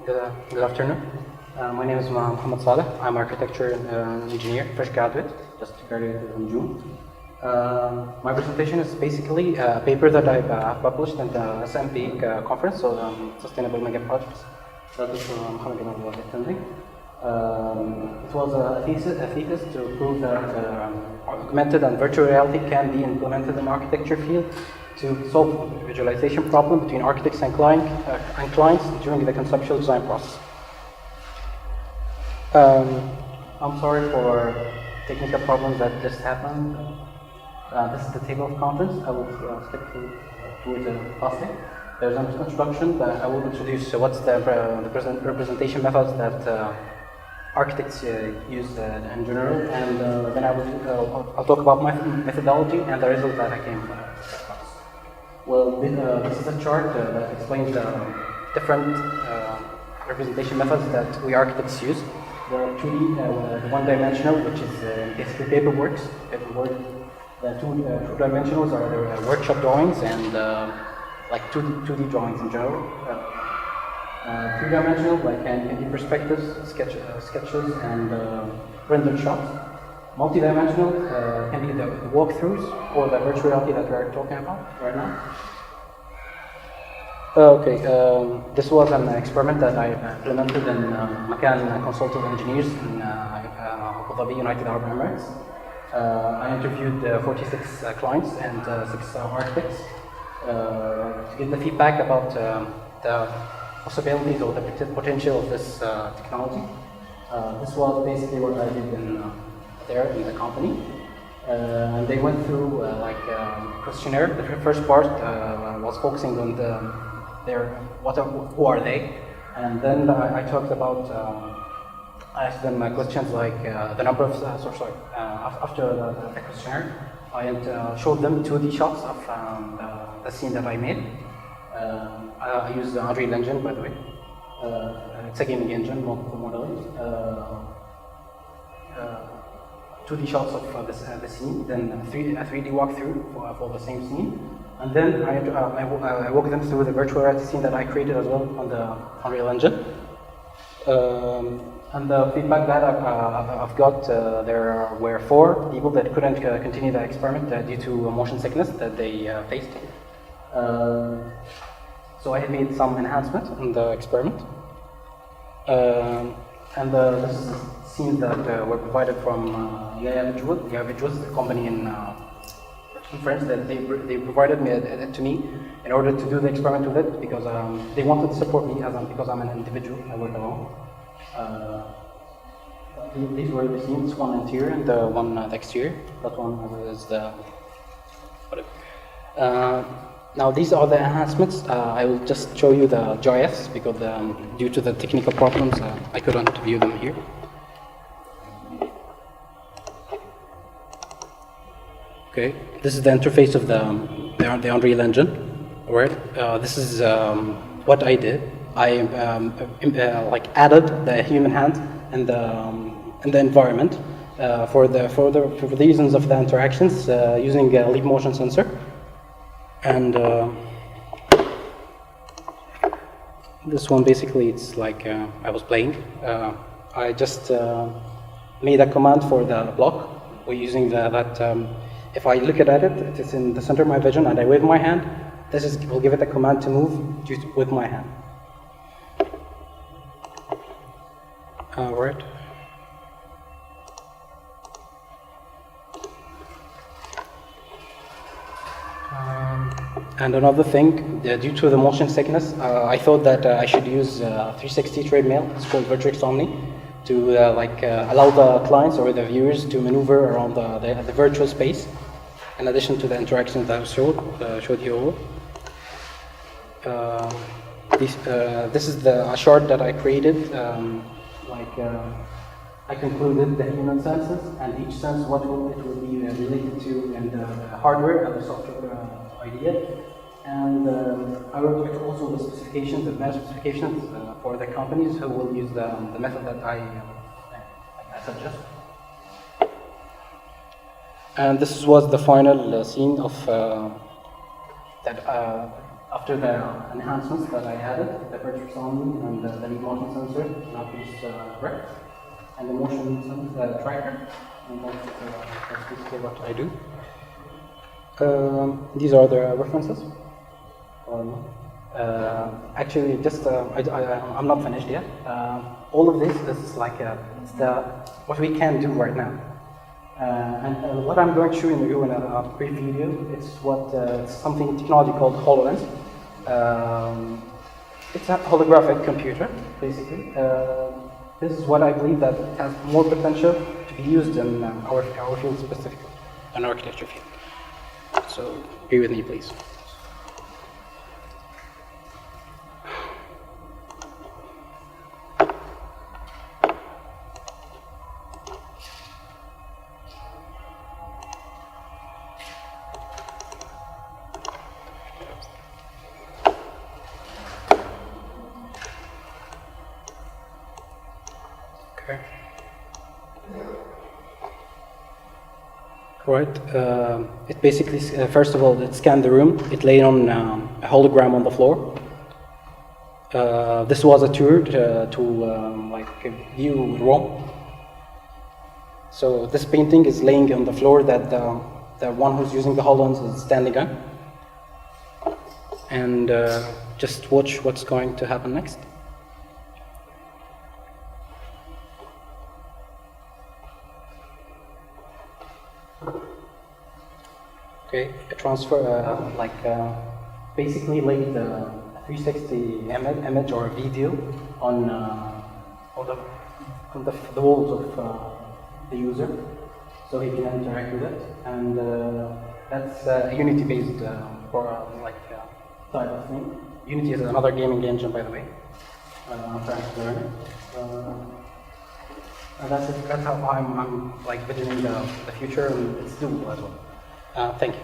Good afternoon. My name is Mohamed Saleh. I'm architecture engineer, fresh graduate, just graduated in June. My presentation is basically a paper that I've published in the SMP conference, so Sustainable Mega Projects. That is Mohammad was attending. It was a thesis to prove that augmented and virtual reality can be implemented in the architecture field to solve the visualization problem between architects and clients during the conceptual design process. I'm sorry for technical problems that just happened. This is the table of contents. I will stick to the plastic. There's an introduction that I will introduce what's the representation methods that architects use in general, and then I'll talk about my methodology and the result that I came from. Well, this is a chart that explains the different representation methods that we architects use. The 2D, the one-dimensional, which is basically paperwork. The two-dimensionals are the workshop drawings and like 2D drawings in general. Three-dimensional, like can be perspectives, sketches, and rendered shots. Multi-dimensional can be the walkthroughs or the virtual reality that we're talking about right now. Okay, this was an experiment that I implemented in Makan Consulting Engineers in Abu Dhabi, United Arab Emirates. I interviewed 46 clients and 6 architects to get the feedback about the possibilities or the potential of this technology. This was basically what I did there in the company. And they went through like questionnaire. The first part was focusing on who are they, and then I talked about. I asked them questions like the number of after the questionnaire, I showed them 2D shots of the scene that I made. I used the Unreal Engine, by the way. It's a gaming engine, multiple modeling. 2D shots of the scene, then a 3D walkthrough for the same scene, and then I walked them through the virtual reality scene that I created as well on the Unreal Engine. And the feedback that I've got, there were 4 people that couldn't continue the experiment due to motion sickness that they faced. So I had made some enhancement in the experiment. And this is scenes that were provided from Visuals, the company in France, that they provided it to me in order to do the experiment with it, because they wanted to support me because I'm an individual, I work alone. These were the scenes, one interior and the one exterior. That one is the whatever. Now these are the enhancements. I will just show you the GIFs because due to the technical problems I couldn't view them here. Okay, this is the interface of the Unreal Engine. Alright, this is what I did. I like added the human hand in the environment for the reasons of the interactions using a leap motion sensor. And this one basically it's like I was playing. I just made a command for the block. We're using if I look at it, it is in the center of my vision, and I wave my hand. Will give it a command to move with my hand. Right. And another thing, due to the motion sickness, I thought that I should use 360 treadmill. It's called Virtual Astronomy, to allow the clients or the viewers to maneuver around the virtual space, in addition to the interactions that I showed you all. This is a chart that I created. I concluded the human senses, and each sense what it will be related to, and the hardware and the software idea. And I wrote also the specifications, the advanced specifications for the companies who will use the method that I suggest. And this was the final scene of that after the enhancements that I added, the virtual sound and the motion sensor, not these brick, and the motion tracker, and that's basically what I do. These are the references. Actually, just I'm not finished yet. All of this is like it's what we can do right now. And what I'm going to show you in a brief video, it's something technology called HoloLens. It's a holographic computer, basically. This is what I believe that has more potential to be used in our field specifically, an architecture field. So, be with me, please. Right. It basically, first of all, it scanned the room. It laid on a hologram on the floor. This was a tour to view Rome. So this painting is laying on the floor that the one who's using the HoloLens is standing on. And just watch what's going to happen next. Okay, a transfer, basically laid a 360 image or a video on the walls of the user, so he can interact with it, and that's a Unity-based type of thing. Unity is another gaming engine, by the way. I'm trying to learn it. That's how I'm visioning the future, and it's doable as well. Thank you.